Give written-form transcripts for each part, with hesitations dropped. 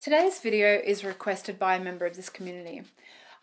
Today's video is requested by a member of this community.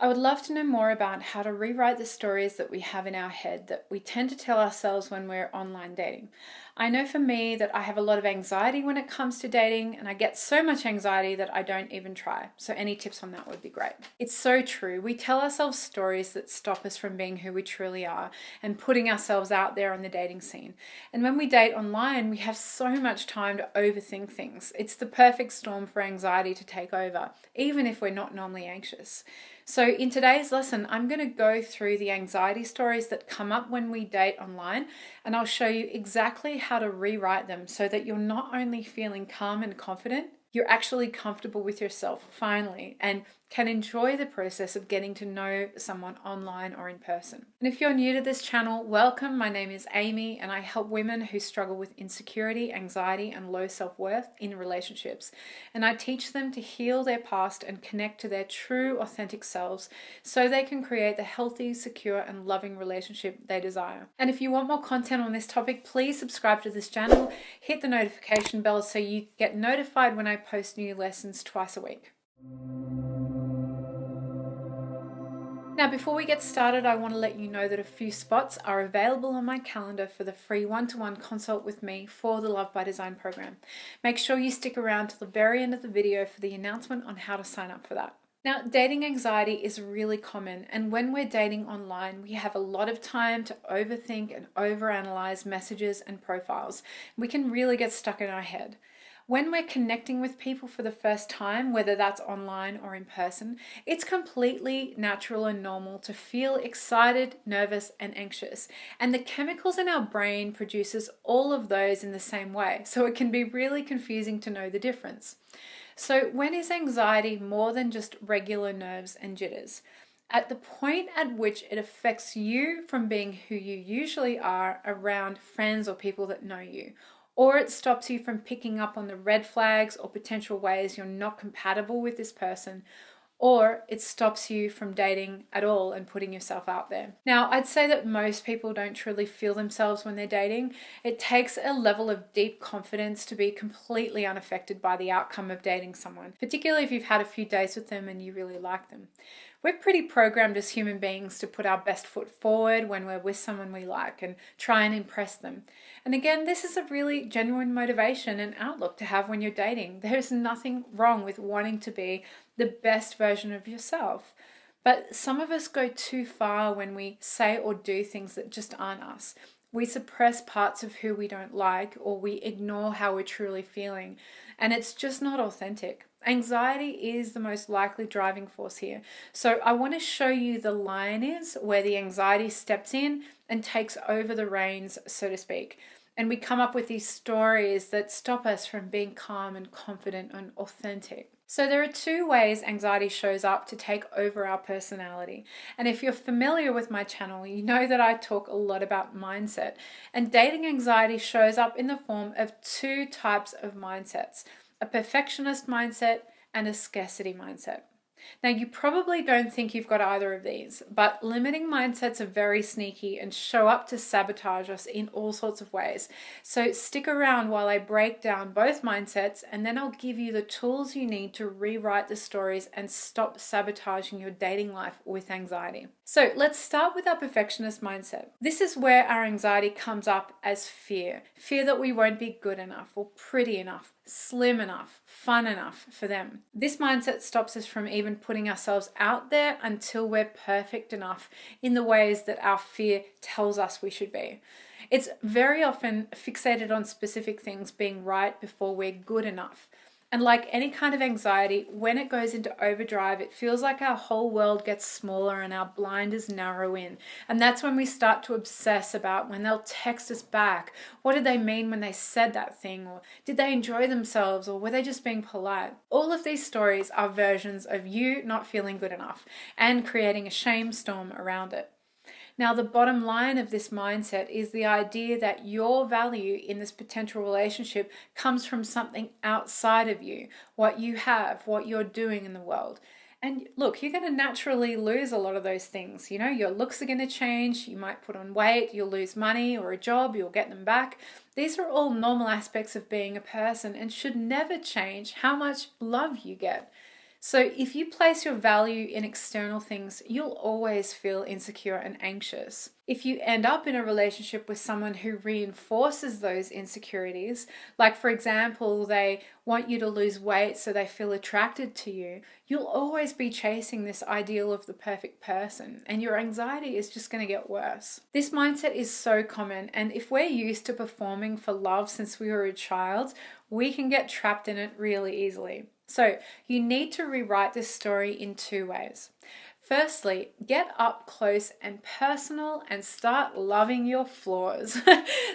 I would love to know more about how to rewrite the stories that we have in our head that we tend to tell ourselves when we're online dating. I know for me that I have a lot of anxiety when it comes to dating, and I get so much anxiety that I don't even try. So any tips on that would be great. It's so true. We tell ourselves stories that stop us from being who we truly are and putting ourselves out there on the dating scene. And when we date online, we have so much time to overthink things. It's the perfect storm for anxiety to take over, even if we're not normally anxious. So in today's lesson, I'm going to go through the anxiety stories that come up when we date online, and I'll show you exactly how to rewrite them so that you're not only feeling calm and confident, you're actually comfortable with yourself finally and can enjoy the process of getting to know someone online or in person. And if you're new to this channel, welcome. My name is Amy and I help women who struggle with insecurity, anxiety, and low self-worth in relationships. And I teach them to heal their past and connect to their true, authentic selves so they can create the healthy, secure, and loving relationship they desire. And if you want more content on this topic, please subscribe to this channel, hit the notification bell so you get notified when I post new lessons twice a week. Now, before we get started, I want to let you know that a few spots are available on my calendar for the free one-to-one consult with me for the Love by Design program. Make sure you stick around till the very end of the video for the announcement on how to sign up for that. Now, dating anxiety is really common, and when we're dating online, we have a lot of time to overthink and overanalyze messages and profiles. We can really get stuck in our head. When we're connecting with people for the first time, whether that's online or in person, it's completely natural and normal to feel excited, nervous, and anxious. And the chemicals in our brain produces all of those in the same way, so it can be really confusing to know the difference. So when is anxiety more than just regular nerves and jitters? At the point at which it affects you from being who you usually are around friends or people that know you, or it stops you from picking up on the red flags or potential ways you're not compatible with this person, or it stops you from dating at all and putting yourself out there. Now, I'd say that most people don't truly feel themselves when they're dating. It takes a level of deep confidence to be completely unaffected by the outcome of dating someone, particularly if you've had a few days with them and you really like them. We're pretty programmed as human beings to put our best foot forward when we're with someone we like and try and impress them. And again, this is a really genuine motivation and outlook to have when you're dating. There's nothing wrong with wanting to be the best version of yourself. But some of us go too far when we say or do things that just aren't us. We suppress parts of who we don't like, or we ignore how we're truly feeling, and it's just not authentic. Anxiety is the most likely driving force here. So I want to show you the line is where the anxiety steps in and takes over the reins, so to speak. And we come up with these stories that stop us from being calm and confident and authentic. So there are two ways anxiety shows up to take over our personality. And if you're familiar with my channel, you know that I talk a lot about mindset. And dating anxiety shows up in the form of two types of mindsets: a perfectionist mindset and a scarcity mindset. Now, you probably don't think you've got either of these, but limiting mindsets are very sneaky and show up to sabotage us in all sorts of ways. So stick around while I break down both mindsets, and then I'll give you the tools you need to rewrite the stories and stop sabotaging your dating life with anxiety. So let's start with our perfectionist mindset. This is where our anxiety comes up as fear. Fear that we won't be good enough or pretty enough, slim enough, fun enough for them. This mindset stops us from even putting ourselves out there until we're perfect enough in the ways that our fear tells us we should be. It's very often fixated on specific things being right before we're good enough. And like any kind of anxiety, when it goes into overdrive, it feels like our whole world gets smaller and our blinders narrow in. And that's when we start to obsess about when they'll text us back. What did they mean when they said that thing? Or did they enjoy themselves? Or were they just being polite? All of these stories are versions of you not feeling good enough and creating a shame storm around it. Now, the bottom line of this mindset is the idea that your value in this potential relationship comes from something outside of you, what you have, what you're doing in the world. And look, you're going to naturally lose a lot of those things. You know, your looks are going to change. You might put on weight, you'll lose money or a job, you'll get them back. These are all normal aspects of being a person and should never change how much love you get. So if you place your value in external things, you'll always feel insecure and anxious. If you end up in a relationship with someone who reinforces those insecurities, like for example, they want you to lose weight so they feel attracted to you, you'll always be chasing this ideal of the perfect person, and your anxiety is just going to get worse. This mindset is so common, and if we're used to performing for love since we were a child, we can get trapped in it really easily. So you need to rewrite this story in two ways. Firstly, get up close and personal and start loving your flaws.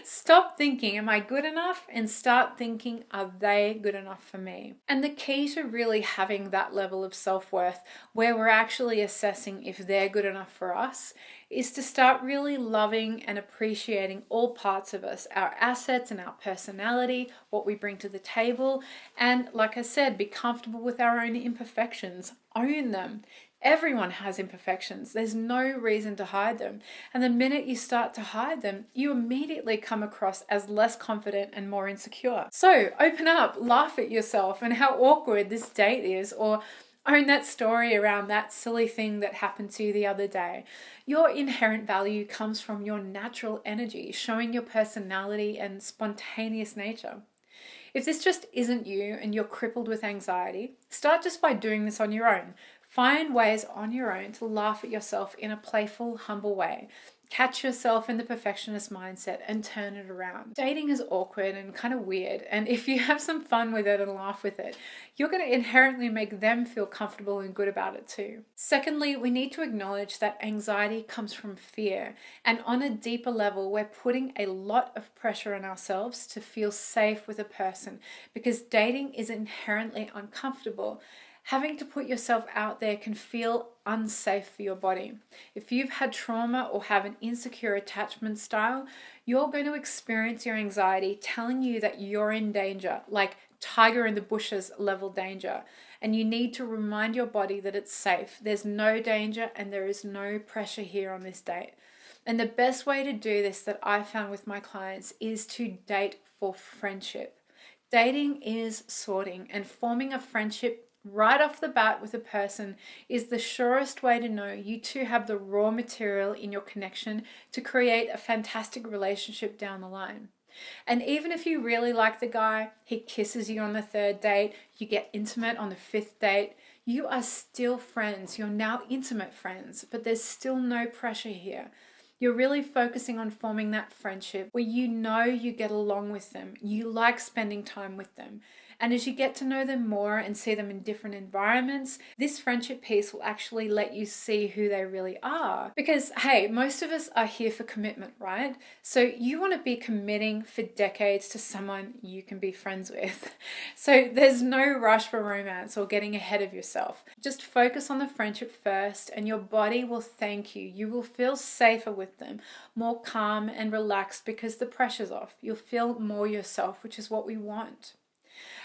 Stop thinking, am I good enough? And start thinking, are they good enough for me? And the key to really having that level of self-worth where we're actually assessing if they're good enough for us is to start really loving and appreciating all parts of us, our assets and our personality, what we bring to the table. And like I said, be comfortable with our own imperfections, own them. Everyone has imperfections. There's no reason to hide them. And the minute you start to hide them, you immediately come across as less confident and more insecure. So open up, laugh at yourself and how awkward this date is, or own that story around that silly thing that happened to you the other day. Your inherent value comes from your natural energy, showing your personality and spontaneous nature. If this just isn't you and you're crippled with anxiety, start just by doing this on your own. Find ways on your own to laugh at yourself in a playful, humble way. Catch yourself in the perfectionist mindset and turn it around. Dating is awkward and kind of weird, and if you have some fun with it and laugh with it, you're going to inherently make them feel comfortable and good about it too. Secondly, we need to acknowledge that anxiety comes from fear, and on a deeper level, we're putting a lot of pressure on ourselves to feel safe with a person because dating is inherently uncomfortable. Having to put yourself out there can feel unsafe for your body. If you've had trauma or have an insecure attachment style, you're going to experience your anxiety telling you that you're in danger, like tiger in the bushes level danger. And you need to remind your body that it's safe. There's no danger and there is no pressure here on this date. And the best way to do this that I found with my clients is to date for friendship. Dating is sorting, and forming a friendship right off the bat with a person is the surest way to know you two have the raw material in your connection to create a fantastic relationship down the line. And even if you really like the guy, he kisses you on the third date, you get intimate on the fifth date, you are still friends. You're now intimate friends, but there's still no pressure here. You're really focusing on forming that friendship where you know you get along with them, you like spending time with them. And as you get to know them more and see them in different environments, this friendship piece will actually let you see who they really are. Because, hey, most of us are here for commitment, right? So you want to be committing for decades to someone you can be friends with. So there's no rush for romance or getting ahead of yourself. Just focus on the friendship first and your body will thank you. You will feel safer with them, more calm and relaxed because the pressure's off. You'll feel more yourself, which is what we want.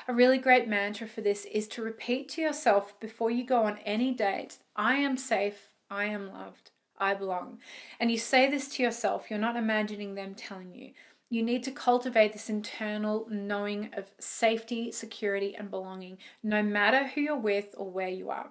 A really great mantra for this is to repeat to yourself before you go on any date, I am safe, I am loved, I belong. And you say this to yourself, you're not imagining them telling you. You need to cultivate this internal knowing of safety, security, and belonging, no matter who you're with or where you are.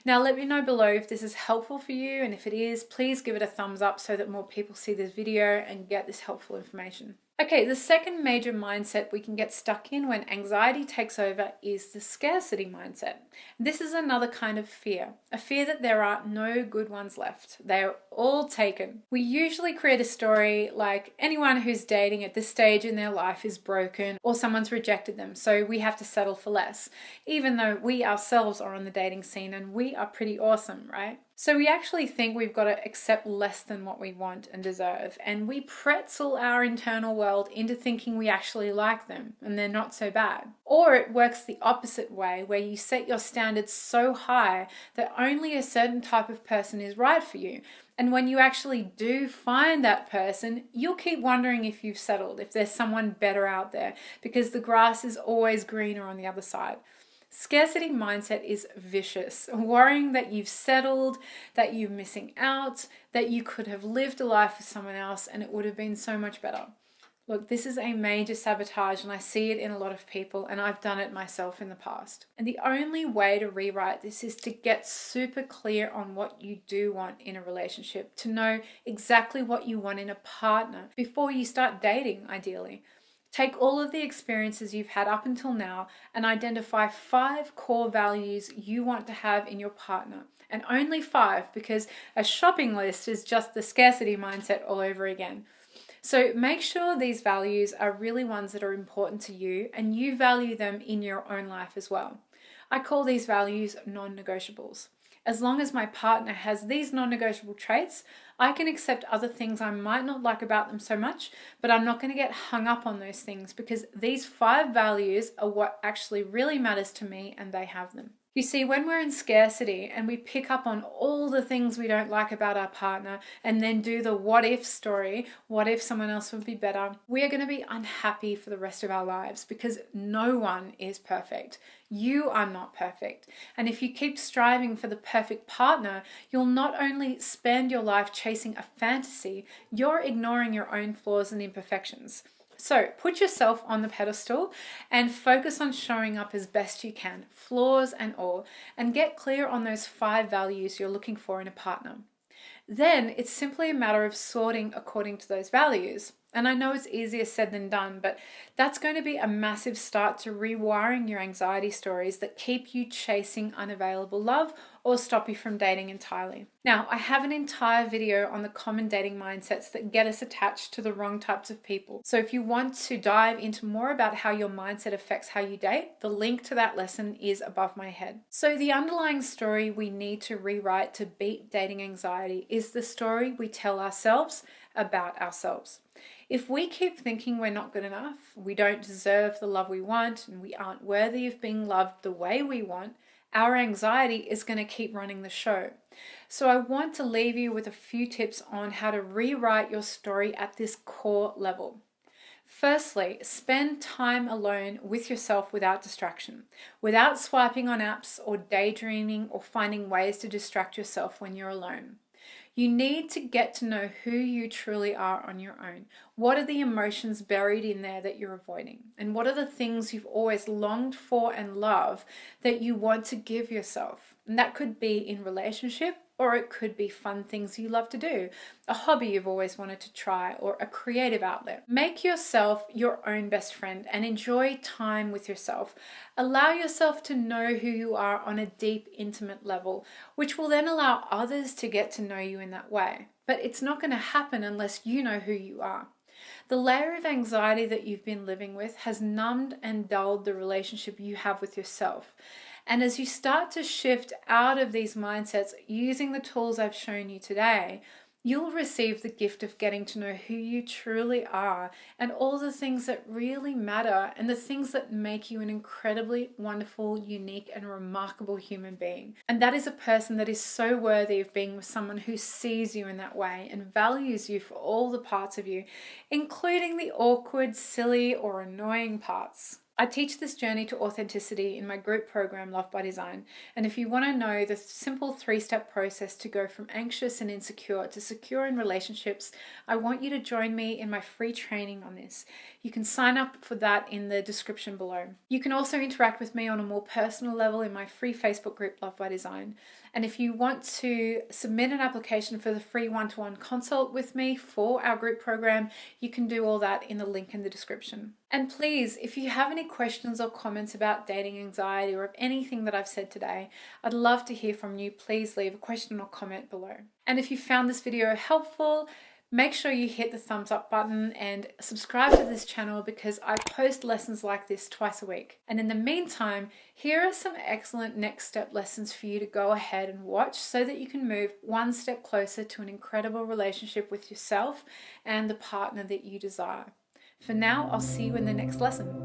Now, let me know below if this is helpful for you, and if it is, please give it a thumbs up so that more people see this video and get this helpful information. Okay, the second major mindset we can get stuck in when anxiety takes over is the scarcity mindset. This is another kind of fear, a fear that there are no good ones left. They are all taken. We usually create a story like anyone who's dating at this stage in their life is broken or someone's rejected them, so we have to settle for less, even though we ourselves are on the dating scene and we are pretty awesome, right? So we actually think we've got to accept less than what we want and deserve, and we pretzel our internal world into thinking we actually like them and they're not so bad. Or it works the opposite way, where you set your standards so high that only a certain type of person is right for you. And when you actually do find that person, you'll keep wondering if you've settled, if there's someone better out there, because the grass is always greener on the other side. Scarcity mindset is vicious, worrying that you've settled, that you're missing out, that you could have lived a life with someone else and it would have been so much better. Look, this is a major sabotage and I see it in a lot of people, and I've done it myself in the past. And the only way to rewrite this is to get super clear on what you do want in a relationship, to know exactly what you want in a partner before you start dating, ideally. Take all of the experiences you've had up until now and identify 5 core values you want to have in your partner. And only 5, because a shopping list is just the scarcity mindset all over again. So make sure these values are really ones that are important to you and you value them in your own life as well. I call these values non-negotiables. As long as my partner has these non-negotiable traits, I can accept other things I might not like about them so much, but I'm not going to get hung up on those things because these 5 values are what actually really matters to me and they have them. You see, when we're in scarcity and we pick up on all the things we don't like about our partner and then do the what if story, what if someone else would be better, we are going to be unhappy for the rest of our lives because no one is perfect. You are not perfect. And if you keep striving for the perfect partner, you'll not only spend your life chasing a fantasy, you're ignoring your own flaws and imperfections. So put yourself on the pedestal and focus on showing up as best you can, flaws and all, and get clear on those 5 values you're looking for in a partner. Then it's simply a matter of sorting according to those values. And I know it's easier said than done, but that's going to be a massive start to rewiring your anxiety stories that keep you chasing unavailable love or stop you from dating entirely. Now, I have an entire video on the common dating mindsets that get us attached to the wrong types of people. So if you want to dive into more about how your mindset affects how you date, the link to that lesson is above my head. So the underlying story we need to rewrite to beat dating anxiety is the story we tell ourselves about ourselves. If we keep thinking we're not good enough, we don't deserve the love we want, and we aren't worthy of being loved the way we want, our anxiety is going to keep running the show. So I want to leave you with a few tips on how to rewrite your story at this core level. Firstly, spend time alone with yourself without distraction, without swiping on apps or daydreaming or finding ways to distract yourself when you're alone. You need to get to know who you truly are on your own. What are the emotions buried in there that you're avoiding? And what are the things you've always longed for and love that you want to give yourself? And that could be in relationship, or it could be fun things you love to do, a hobby you've always wanted to try, or a creative outlet. Make yourself your own best friend and enjoy time with yourself. Allow yourself to know who you are on a deep, intimate level, which will then allow others to get to know you in that way. But it's not going to happen unless you know who you are. The layer of anxiety that you've been living with has numbed and dulled the relationship you have with yourself. And as you start to shift out of these mindsets using the tools I've shown you today, you'll receive the gift of getting to know who you truly are and all the things that really matter and the things that make you an incredibly wonderful, unique, and remarkable human being. And that is a person that is so worthy of being with someone who sees you in that way and values you for all the parts of you, including the awkward, silly, or annoying parts. I teach this journey to authenticity in my group program, Love by Design. And if you want to know the simple 3-step process to go from anxious and insecure to secure in relationships, I want you to join me in my free training on this. You can sign up for that in the description below. You can also interact with me on a more personal level in my free Facebook group, Love by Design. And if you want to submit an application for the free one-to-one consult with me for our group program, you can do all that in the link in the description. And please, if you have any questions or comments about dating anxiety or of anything that I've said today, I'd love to hear from you. Please leave a question or comment below. And if you found this video helpful, make sure you hit the thumbs up button and subscribe to this channel because I post lessons like this twice a week. And in the meantime, here are some excellent next step lessons for you to go ahead and watch so that you can move one step closer to an incredible relationship with yourself and the partner that you desire. For now, I'll see you in the next lesson.